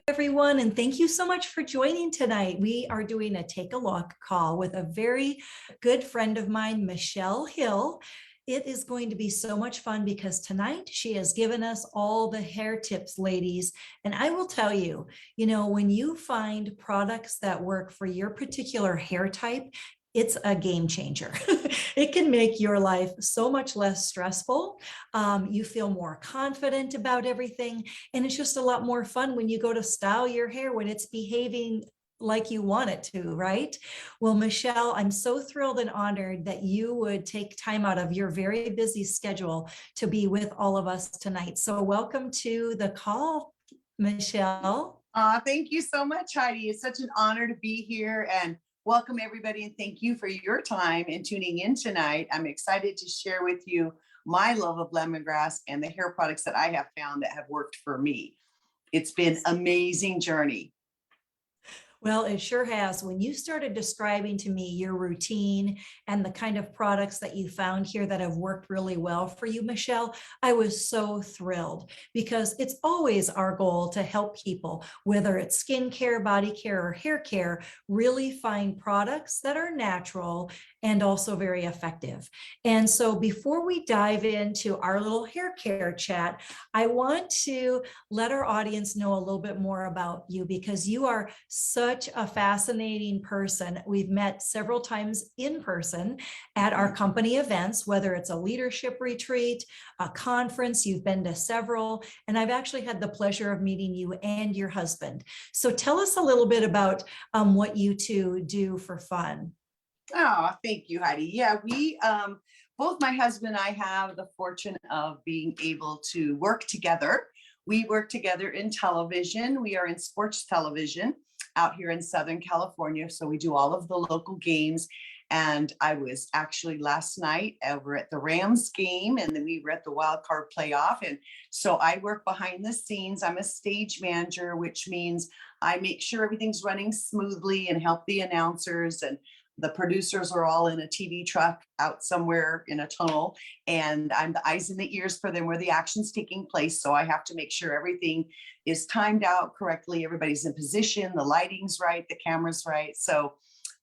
Everyone, and thank you so much for joining tonight. We are doing a take a look call with a very good friend of mine, Michele Hill. It is going to be so much fun because tonight she has given us all the hair tips, ladies. And I will tell you, when you find products that work for your particular hair type, it's a game changer. It can make your life so much less stressful. You feel more confident about everything. And it's just a lot more fun when you go to style your hair when it's behaving like you want it to, right? Well, Michele, I'm so thrilled and honored that you would take time out of your very busy schedule to be with all of us tonight. So welcome to the call, Michele. Thank you so much, Heidi. It's such an honor to be here and welcome everybody. And thank you for your time and tuning in tonight. I'm excited to share with you my love of lemongrass and the hair products that I have found that have worked for me. It's been an amazing journey. Well, it sure has. When you started describing to me your routine and the kind of products that you found here that have worked really well for you, Michele, I was so thrilled because it's always our goal to help people, whether it's skincare, body care, or hair care, really find products that are natural and also very effective. And so before we dive into our little hair care chat, I want to let our audience know a little bit more about you because you are such a fascinating person. We've met several times in person at our company events, whether it's a leadership retreat, a conference, you've been to several, and I've actually had the pleasure of meeting you and your husband. So tell us a little bit about what you two do for fun. Oh, thank you, Heidi. Yeah, we both my husband and I have the fortune of being able to work together. We work together in television. We are in sports television out here in Southern California. So we do all of the local games. And I was actually last night over at the Rams game, and then we were at the wild card playoff. And so I work behind the scenes. I'm a stage manager, which means I make sure everything's running smoothly and help the announcers, and the producers are all in a TV truck out somewhere in a tunnel, and I'm the eyes and the ears for them where the action's taking place. So I have to make sure everything is timed out correctly. Everybody's in position, the lighting's right, the camera's right. So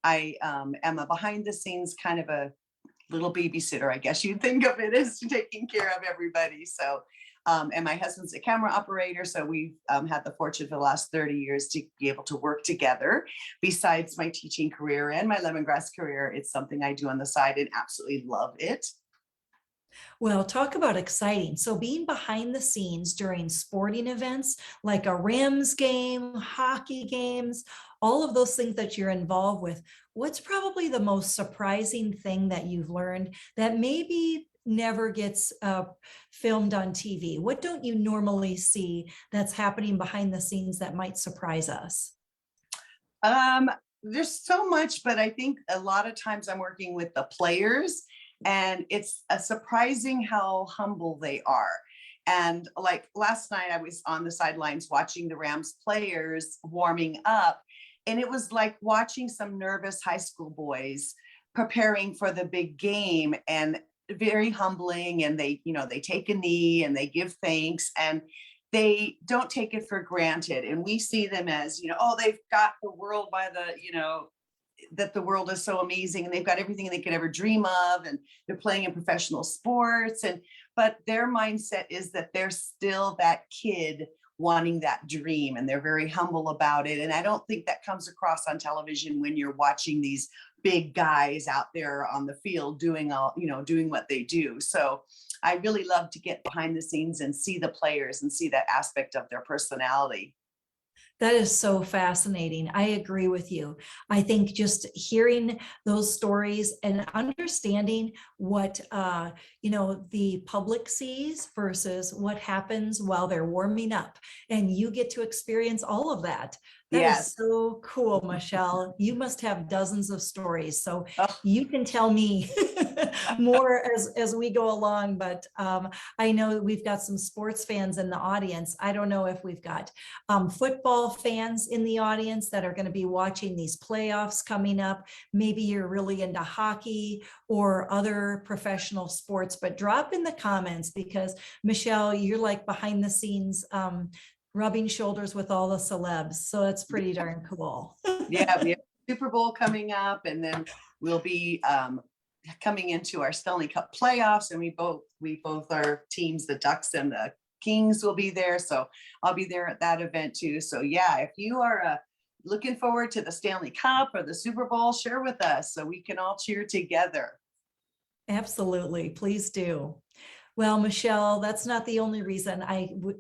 I am a behind the scenes kind of a little babysitter, I guess you'd think of it as, taking care of everybody. So and my husband's a camera operator. So we've had the fortune for the last 30 years to be able to work together. Besides my teaching career and my lemongrass career, it's something I do on the side and absolutely love it. Well, talk about exciting. So being behind the scenes during sporting events like a Rams game, hockey games, all of those things that you're involved with, what's probably the most surprising thing that you've learned that maybe never gets filmed on TV? What don't you normally see that's happening behind the scenes that might surprise us? There's so much, but I think a lot of times I'm working with the players, and it's surprising how humble they are. And like last night, I was on the sidelines watching the Rams players warming up, and it was like watching some nervous high school boys preparing for the big game, and very humbling. And they take a knee and they give thanks, and they don't take it for granted. And we see them as, oh, they've got the world by the, that the world is so amazing and they've got everything they could ever dream of, and they're playing in professional sports. But their mindset is that they're still that kid wanting that dream, and they're very humble about it. And I don't think that comes across on television when you're watching these big guys out there on the field doing what they do. So I really love to get behind the scenes and see the players and see that aspect of their personality. That is so fascinating. I agree with you. I think just hearing those stories and understanding what the public sees versus what happens while they're warming up, and you get to experience all of that. That Yes. is so cool, Michele. You must have dozens of stories, so Oh. you can tell me more as we go along. But I know we've got some sports fans in the audience. I don't know if we've got football fans in the audience that are going to be watching these playoffs coming up. Maybe you're really into hockey or other professional sports, but drop in the comments because Michele, you're like behind the scenes rubbing shoulders with all the celebs. So it's pretty darn cool. Yeah, we have Super Bowl coming up, and then we'll be coming into our Stanley Cup playoffs, and we both our teams, the Ducks and the Kings, will be there. So I'll be there at that event too. So yeah, if you are looking forward to the Stanley Cup or the Super Bowl, share with us so we can all cheer together. Absolutely. Please do. Well, Michele, that's not the only reason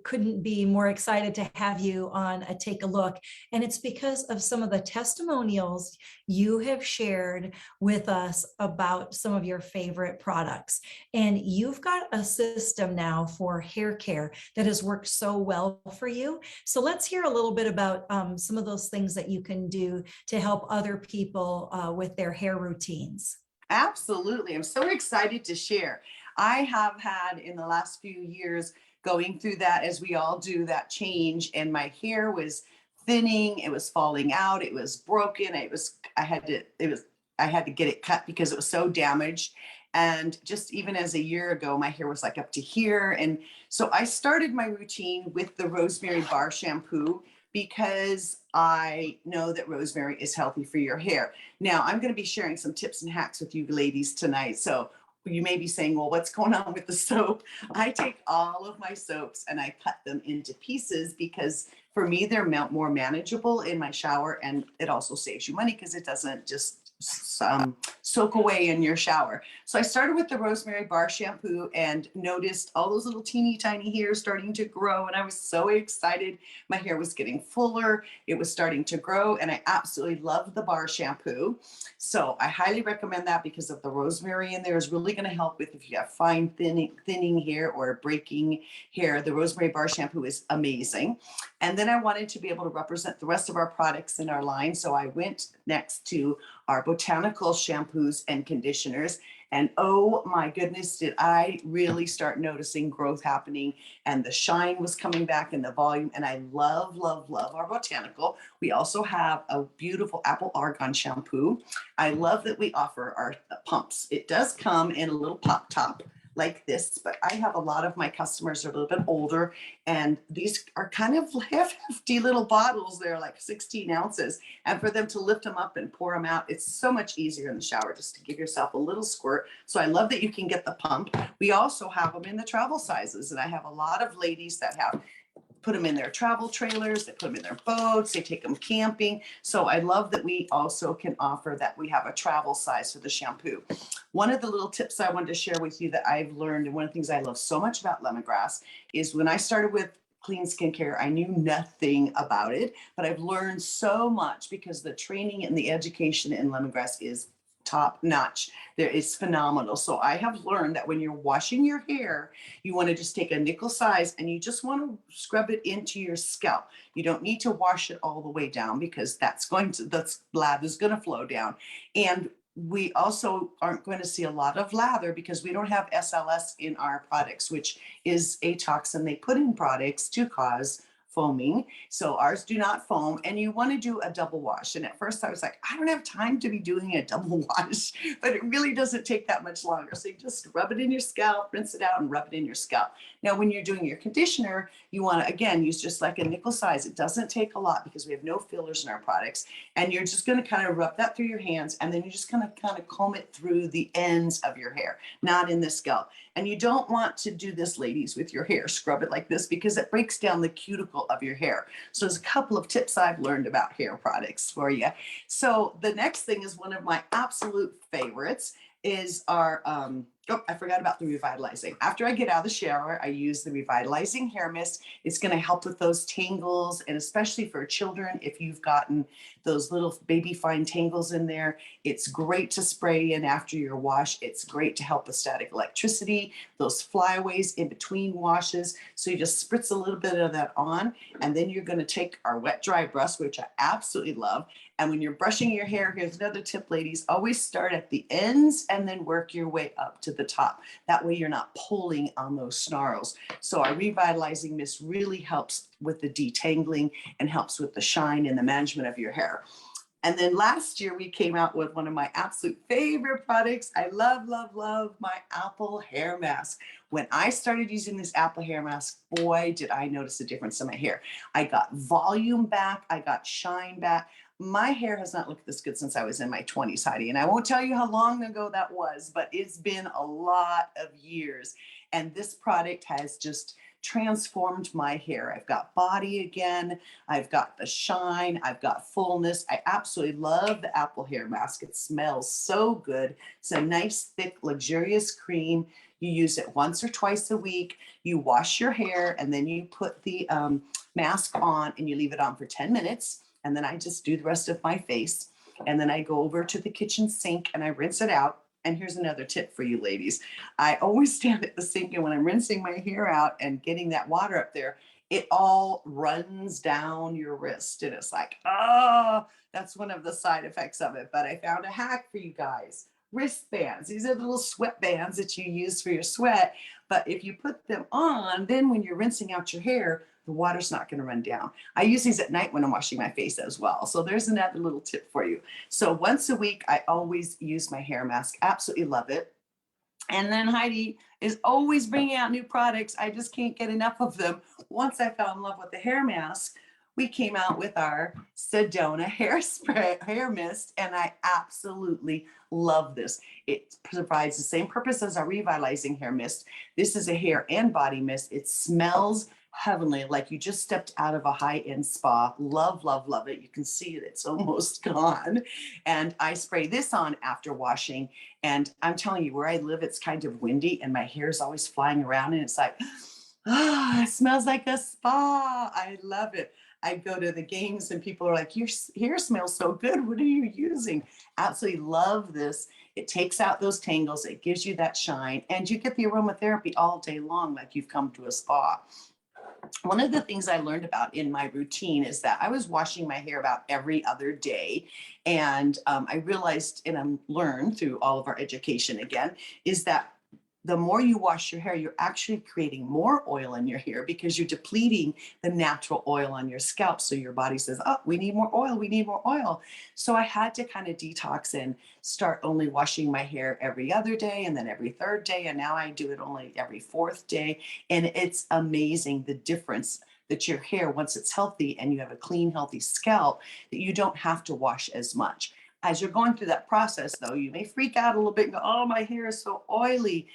couldn't be more excited to have you on a Take a Look. And it's because of some of the testimonials you have shared with us about some of your favorite products. And you've got a system now for hair care that has worked so well for you. So let's hear a little bit about some of those things that you can do to help other people with their hair routines. Absolutely. I'm so excited to share. I have had in the last few years going through that, as we all do, that change, and my hair was thinning, it was falling out, it was broken, I had to get it cut because it was so damaged. And just even as a year ago, my hair was like up to here. And so I started my routine with the Rosemary Bar Shampoo because I know that rosemary is healthy for your hair. Now, I'm going to be sharing some tips and hacks with you ladies tonight. So you may be saying, well, what's going on with the soap? I take all of my soaps and I cut them into pieces because for me, they're more manageable in my shower, and it also saves you money because it doesn't just soak away in your shower. So I started with the Rosemary Bar Shampoo and noticed all those little teeny tiny hairs starting to grow. And I was so excited. My hair was getting fuller. It was starting to grow. And I absolutely love the bar shampoo. So I highly recommend that because of the rosemary in there is really going to help with if you have fine thinning hair or breaking hair. The Rosemary Bar Shampoo is amazing. And then I wanted to be able to represent the rest of our products in our line. So I went next to our Botanical shampoos and conditioners. And oh my goodness, did I really start noticing growth happening, and the shine was coming back in the volume. And I love, love, love our Botanical. We also have a beautiful apple argan shampoo. I love that we offer our pumps. It does come in a little pop top like this, but I have a lot of my customers are a little bit older, and these are kind of hefty little bottles. They're like 16 ounces, and for them to lift them up and pour them out, it's so much easier in the shower just to give yourself a little squirt. So I love that you can get the pump. We also have them in the travel sizes, and I have a lot of ladies that have put them in their travel trailers, they put them in their boats, they take them camping. So I love that we also can offer that we have a travel size for the shampoo. One of the little tips I wanted to share with you that I've learned, and one of the things I love so much about lemongrass, is when I started with clean skincare, I knew nothing about it, but I've learned so much because the training and the education in lemongrass is top notch. There is phenomenal. So I have learned that when you're washing your hair, you want to just take a nickel size and you just want to scrub it into your scalp. You don't need to wash it all the way down because the lather is going to flow down. And we also aren't going to see a lot of lather because we don't have SLS in our products, which is a toxin they put in products to cause foaming. So ours do not foam, and you want to do a double wash. And at first I was like, I don't have time to be doing a double wash, but it really doesn't take that much longer. So you just rub it in your scalp, rinse it out, and rub it in your scalp. Now, when you're doing your conditioner, you want to, again, use just like a nickel size. It doesn't take a lot because we have no fillers in our products. And you're just going to kind of rub that through your hands, and then you're just going to kind of comb it through the ends of your hair, not in the scalp. And you don't want to do this, ladies, with your hair. Scrub it like this because it breaks down the cuticle of your hair. So there's a couple of tips I've learned about hair products for you. So the next thing is one of my absolute favorites is our, I forgot about the revitalizing. After I get out of the shower, I use the revitalizing hair mist. It's going to help with those tangles, and especially for children, if you've gotten those little baby fine tangles in there, it's great to spray in after your wash. It's great to help with static electricity, those flyaways in between washes. So you just spritz a little bit of that on, and then you're going to take our wet dry brush, which I absolutely love. And when you're brushing your hair, here's another tip, ladies, always start at the ends and then work your way up to the top. That way you're not pulling on those snarls. So our revitalizing mist really helps with the detangling and helps with the shine and the management of your hair. And then last year we came out with one of my absolute favorite products. I love, love, love my apple hair mask. When I started using this apple hair mask, boy, did I notice a difference in my hair. I got volume back. I got shine back. My hair has not looked this good since I was in my 20s, Heidi. And I won't tell you how long ago that was, but it's been a lot of years. And this product has just transformed my hair. I've got body again. I've got the shine. I've got fullness. I absolutely love the apple hair mask. It smells so good. It's a nice, thick, luxurious cream. You use it once or twice a week. You wash your hair and then you put the mask on and you leave it on for 10 minutes. And then I just do the rest of my face. And then I go over to the kitchen sink and I rinse it out. And here's another tip for you ladies. I always stand at the sink, and when I'm rinsing my hair out and getting that water up there, it all runs down your wrist. And it's like, oh, that's one of the side effects of it. But I found a hack for you guys. Wristbands. These are little sweat bands that you use for your sweat. But if you put them on, then when you're rinsing out your hair, the water's not going to run down. I use these at night when I'm washing my face as well. So there's another little tip for you. So once a week, I always use my hair mask. Absolutely love it. And then Heidi is always bringing out new products. I just can't get enough of them. Once I fell in love with the hair mask, we came out with our Sedona hair mist, and I absolutely love this. It provides the same purpose as our revitalizing hair mist. This is a hair and body mist. It smells heavenly, like you just stepped out of a high-end spa. Love, love, love it. You can see it, it's almost gone. And I spray this on after washing. And I'm telling you, where I live, it's kind of windy and my hair is always flying around. And it's like, ah, it smells like a spa. I love it. I go to the games and people are like, your hair smells so good. What are you using? Absolutely love this. It takes out those tangles. It gives you that shine. And you get the aromatherapy all day long, like you've come to a spa. One of the things I learned about in my routine is that I was washing my hair about every other day. And I realized, and I learned through all of our education again, is that the more you wash your hair, you're actually creating more oil in your hair because you're depleting the natural oil on your scalp. So your body says, oh, we need more oil, we need more oil. So I had to kind of detox and start only washing my hair every other day and then every third day. And now I do it only every fourth day. And it's amazing the difference that your hair, once it's healthy and you have a clean, healthy scalp, that you don't have to wash as much. As you're going through that process, though, you may freak out a little bit and go, oh, my hair is so oily.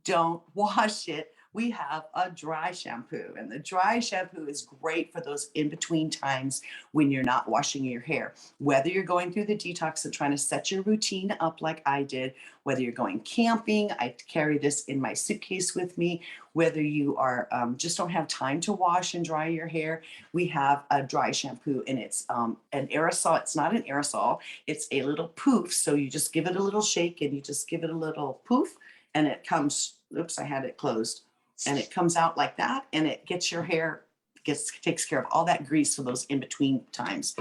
Don't wash it. We have a dry shampoo, and the dry shampoo is great for those in between times when you're not washing your hair. Whether you're going through the detox and trying to set your routine up like I did, whether you're going camping, I carry this in my suitcase with me. Whether you are just don't have time to wash and dry your hair, we have a dry shampoo, and it's an aerosol. It's not an aerosol. It's a little poof. So you just give it a little shake and you just give it a little poof. And it comes, oops, I had it closed. And it comes out like that, and it gets your hair, takes care of all that grease for those in between times.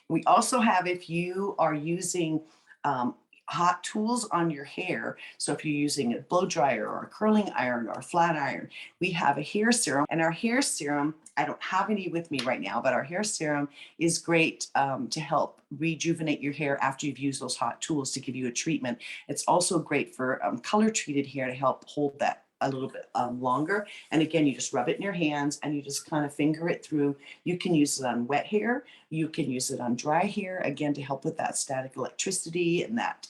We also have, if you are using hot tools on your hair, so if you're using a blow dryer or a curling iron or a flat iron, we have a hair serum. And our hair serum, I don't have any with me right now, but our hair serum is great to help rejuvenate your hair after you've used those hot tools to give you a treatment. It's also great for color treated hair to help hold that a little bit longer. And again, you just rub it in your hands and you just kind of finger it through. You can use it on wet hair. You can use it on dry hair, again, to help with that static electricity and that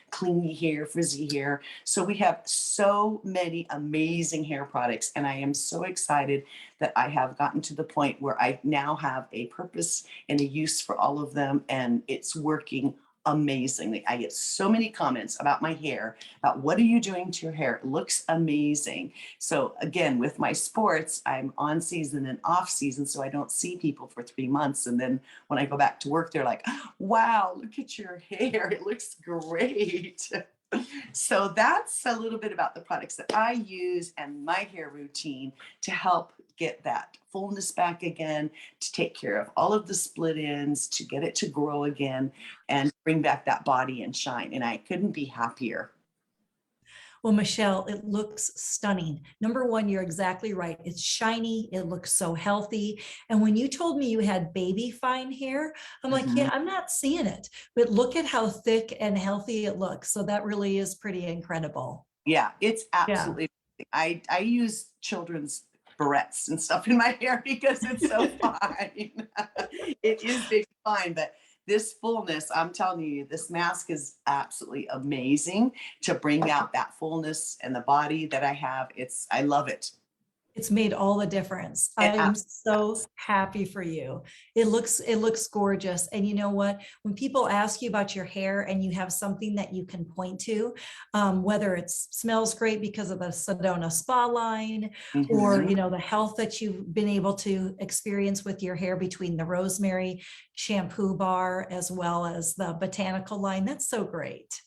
clingy hair, frizzy hair. So we have so many amazing hair products. And I am so excited that I have gotten to the point where I now have a purpose and a use for all of them. And it's working amazingly. I get so many comments about my hair, about what are you doing to your hair? It looks amazing. So again, with my sports, I'm on season and off season, so I don't see people for 3 months. And then when I go back to work, they're like, wow, look at your hair. It looks great. So that's a little bit about the products that I use and my hair routine to help get that fullness back again, to take care of all of the split ends, to get it to grow again and bring back that body and shine. And I couldn't be happier. Well, Michele, it looks stunning. Number one, you're exactly right. It's shiny. It looks so healthy. And when you told me you had baby fine hair, I'm like, yeah, I'm not seeing it, but look at how thick and healthy it looks. So that really is pretty incredible. Yeah, it's Yeah. absolutely. I use children's barrettes and stuff in my hair because it's so fine. It is big and fine, but this fullness, I'm telling you, this mask is absolutely amazing to bring out that fullness and the body that I have. I love it. It's made all the difference. It I'm absolutely so does. happy for you. It looks gorgeous. And you know what? When people ask you about your hair and you have something that you can point to, whether it smells great because of the Sedona Spa line, or Mhm. the health that you've been able to experience with your hair between the Rosemary Shampoo bar as well as the Botanical line, that's so great.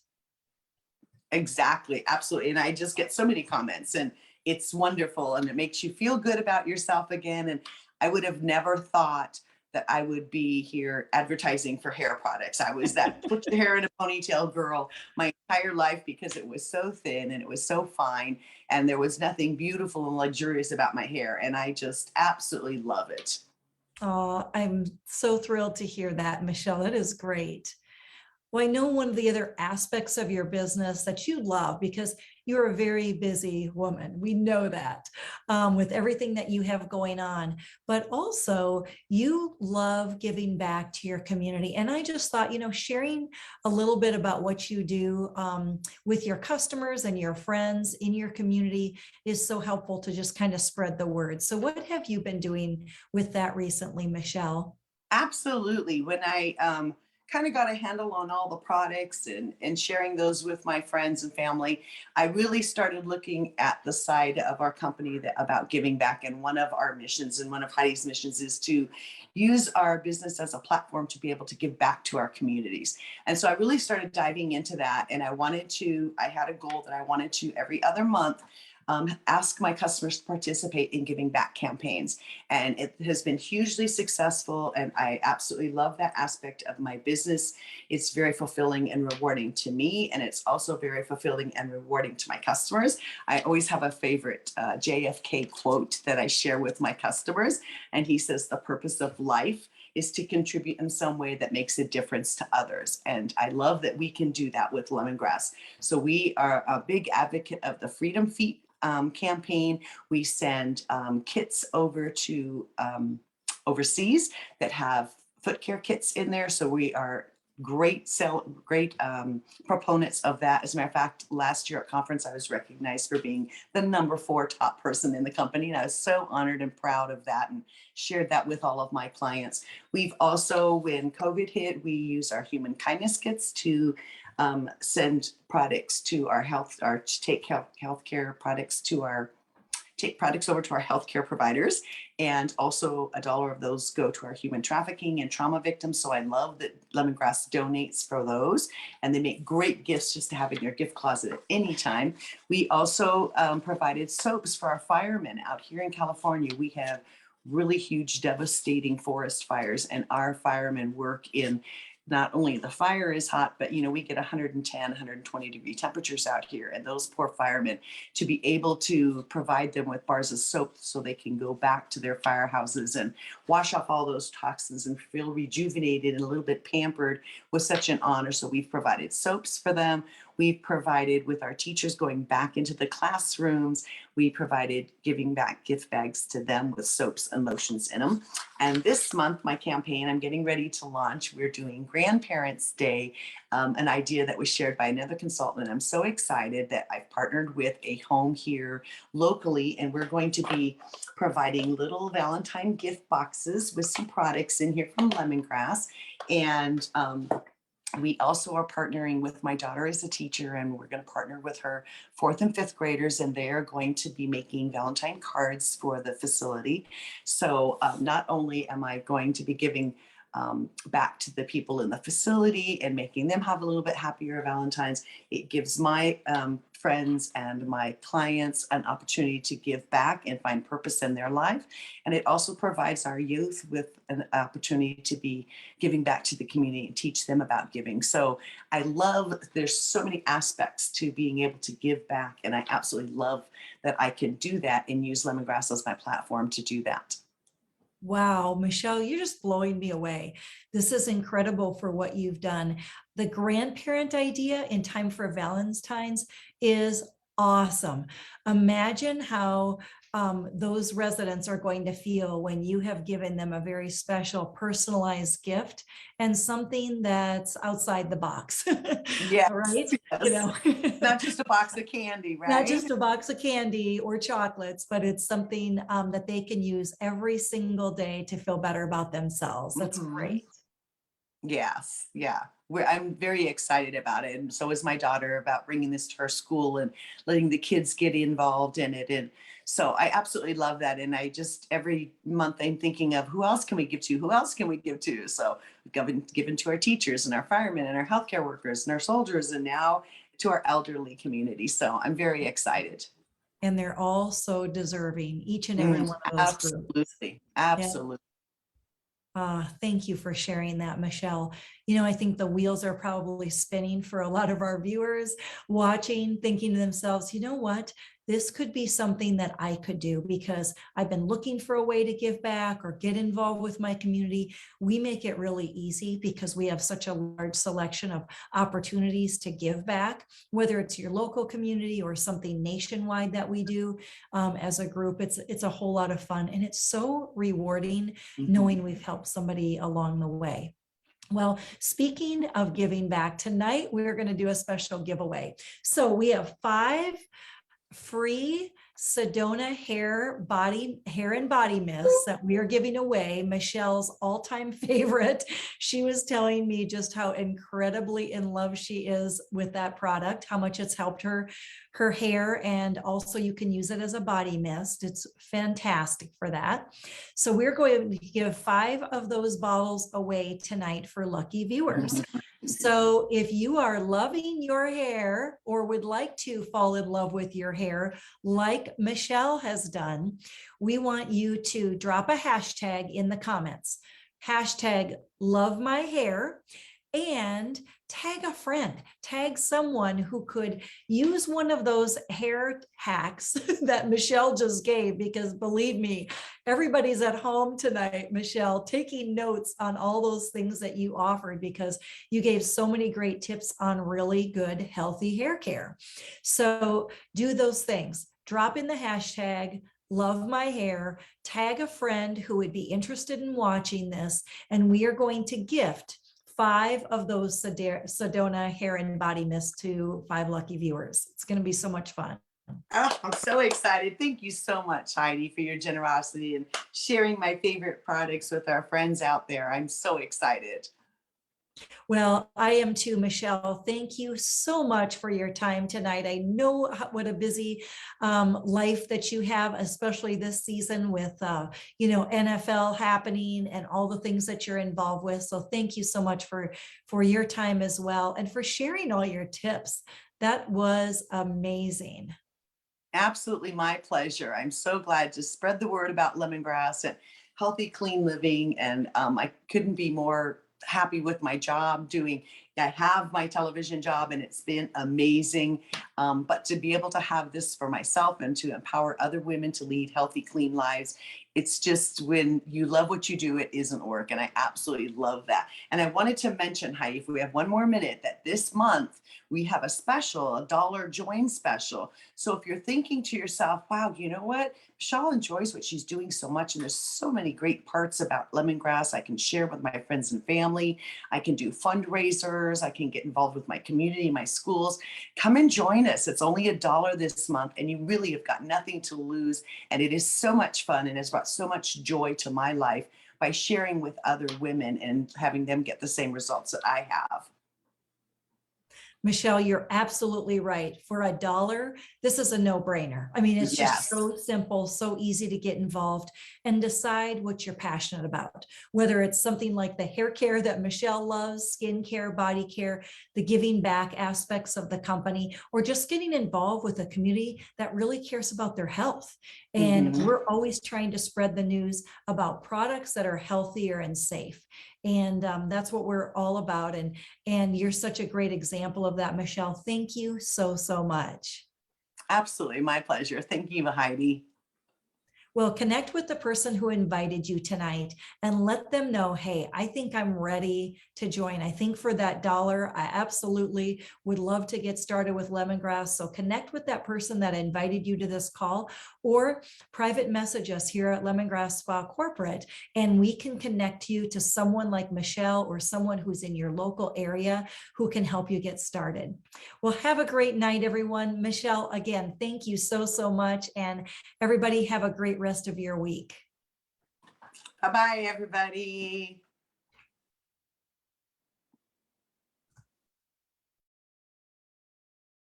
Exactly, absolutely. And I just get so many comments, and it's wonderful, and it makes you feel good about yourself again. And I would have never thought that I would be here advertising for hair products. I was that put your hair in a ponytail girl my entire life because it was so thin and it was so fine, and there was nothing beautiful and luxurious about my hair. And I just absolutely love it. Oh, I'm so thrilled to hear that, Michelle. That is great. Well, I know one of the other aspects of your business that you love because you're a very busy woman. We know that with everything that you have going on, but also you love giving back to your community. And I just thought, sharing a little bit about what you do with your customers and your friends in your community is so helpful to just kind of spread the word. So, what have you been doing with that recently, Michelle? Absolutely. When I kind of got a handle on all the products and sharing those with my friends and family, I really started looking at the side of our company about giving back. And one of our missions and one of Heidi's missions is to use our business as a platform to be able to give back to our communities. And so I really started diving into that. And I had a goal that I wanted to every other month ask my customers to participate in giving back campaigns. And it has been hugely successful. And I absolutely love that aspect of my business. It's very fulfilling and rewarding to me. And it's also very fulfilling and rewarding to my customers. I always have a favorite JFK quote that I share with my customers. And he says, "The purpose of life is to contribute in some way that makes a difference to others." And I love that we can do that with lemongrass. So we are a big advocate of the Freedom Feet campaign. We send kits over to overseas that have foot care kits in there. So we are great proponents of that. As a matter of fact, last year at conference, I was recognized for being the #4 top person in the company. And I was so honored and proud of that and shared that with all of my clients. We've also, when COVID hit, we use our human kindness kits to send products to our to take healthcare products to our take products over to our healthcare providers, and also $1 of those go to our human trafficking and trauma victims. So I love that Lemongrass donates for those, and they make great gifts just to have in your gift closet at any time. We also provided soaps for our firemen out here in California. We have really huge, devastating forest fires, and our firemen work in not only the fire is hot, but we get 110, 120-degree temperatures out here. And those poor firemen, to be able to provide them with bars of soap so they can go back to their firehouses and wash off all those toxins and feel rejuvenated and a little bit pampered, was such an honor. So we've provided soaps for them. We've provided, with our teachers going back into the classrooms, we provided giving back gift bags to them with soaps and lotions in them. And this month, my campaign, I'm getting ready to launch. We're doing Grandparents' Day, an idea that was shared by another consultant. I'm so excited that I've partnered with a home here locally, and we're going to be providing little Valentine gift boxes with some products in here from Lemongrass. And we also are partnering with, my daughter is a teacher, and we're going to partner with her 4th and 5th graders, and they are going to be making Valentine cards for the facility. So not only am I going to be giving back to the people in the facility and making them have a little bit happier Valentine's, it gives my friends and my clients an opportunity to give back and find purpose in their life. And it also provides our youth with an opportunity to be giving back to the community and teach them about giving. So I love, there's so many aspects to being able to give back. And I absolutely love that I can do that and use Lemongrass as my platform to do that. Wow, Michelle, you're just blowing me away. This is incredible for what you've done. The grandparent idea in time for Valentine's is awesome. Imagine how those residents are going to feel when you have given them a very special personalized gift and something that's outside the box. Yes, Right? You yes. know, Not just a box of candy, not right? just a box of candy or chocolates, but it's something that they can use every single day to feel better about themselves. That's Mhm. great. Yes, yeah. I'm very excited about it, and so is my daughter about bringing this to her school and letting the kids get involved in it. And so I absolutely love that. And I just every month I'm thinking of who else can we give to? Who else can we give to? So we've given to our teachers and our firemen and our healthcare workers and our soldiers, and now to our elderly community. So I'm very excited. And they're all so deserving, each and every one of those groups. Absolutely, Yeah. absolutely. Thank you for sharing that, Michelle. You know, I think the wheels are probably spinning for a lot of our viewers watching, thinking to themselves, you know what? This could be something that I could do because I've been looking for a way to give back or get involved with my community. We make it really easy because we have such a large selection of opportunities to give back, whether it's your local community or something nationwide that we do as a group. It's a whole lot of fun and it's so rewarding Mhm. knowing we've helped somebody along the way. Well, speaking of giving back, tonight we're going to do a special giveaway. So we have 5 free Sedona hair and body mists that we are giving away. Michelle's all-time favorite. She was telling me just how incredibly in love she is with that product, how much it's helped her hair, and also you can use it as a body mist. It's fantastic for that. So we're going to give 5 of those bottles away tonight for lucky viewers. So if you are loving your hair or would like to fall in love with your hair, like Michelle has done, we want you to drop a hashtag in the comments. Hashtag love my hair and tag a friend, tag someone who could use one of those hair hacks that Michelle just gave, because believe me, everybody's at home tonight, Michelle, taking notes on all those things that you offered because you gave so many great tips on really good, healthy hair care. So do those things. Drop in the hashtag, love my hair, tag a friend who would be interested in watching this, and we are going to gift 5 of those Sedona hair and body mist to 5 lucky viewers. It's going to be so much fun. Oh, I'm so excited. Thank you so much, Heidi, for your generosity and sharing my favorite products with our friends out there. I'm so excited. Well, I am too, Michelle. Thank you so much for your time tonight. I know what a busy life that you have, especially this season with, NFL happening and all the things that you're involved with. So thank you so much for your time as well and for sharing all your tips. That was amazing. Absolutely my pleasure. I'm so glad to spread the word about lemongrass and healthy, clean living. And I couldn't be more happy with my job doing. I have my television job and it's been amazing. But to be able to have this for myself and to empower other women to lead healthy, clean lives, it's just when you love what you do, it isn't work. And I absolutely love that. And I wanted to mention, Heidi, if we have one more minute, that this month we have a special, a dollar join special. So if you're thinking to yourself, wow, you know what? Michelle enjoys what she's doing so much. And there's so many great parts about lemongrass I can share with my friends and family. I can do fundraisers. I can get involved with my community, my schools. Come and join us. It's only $1 this month, and you really have got nothing to lose. And it is so much fun and has brought so much joy to my life by sharing with other women and having them get the same results that I have. Michelle, you're absolutely right. For $1, this is a no-brainer. I mean, it's just Yes. so simple, so easy to get involved and decide what you're passionate about. Whether it's something like the hair care that Michelle loves, skincare, body care, the giving back aspects of the company, or just getting involved with a community that really cares about their health. And Mhm. we're always trying to spread the news about products that are healthier and safe. And that's what we're all about. And you're such a great example of that, Michelle. Thank you so, so much. Absolutely. My pleasure. Thank you, Heidi. Well, connect with the person who invited you tonight and let them know, hey, I think I'm ready to join. I think for that dollar, I absolutely would love to get started with lemongrass. So connect with that person that invited you to this call, or private message us here at Lemongrass Spa Corporate, and we can connect you to someone like Michele or someone who's in your local area who can help you get started. Well, have a great night, everyone. Michele, again, thank you so, so much. And everybody have a great rest of your week. Bye-bye, everybody.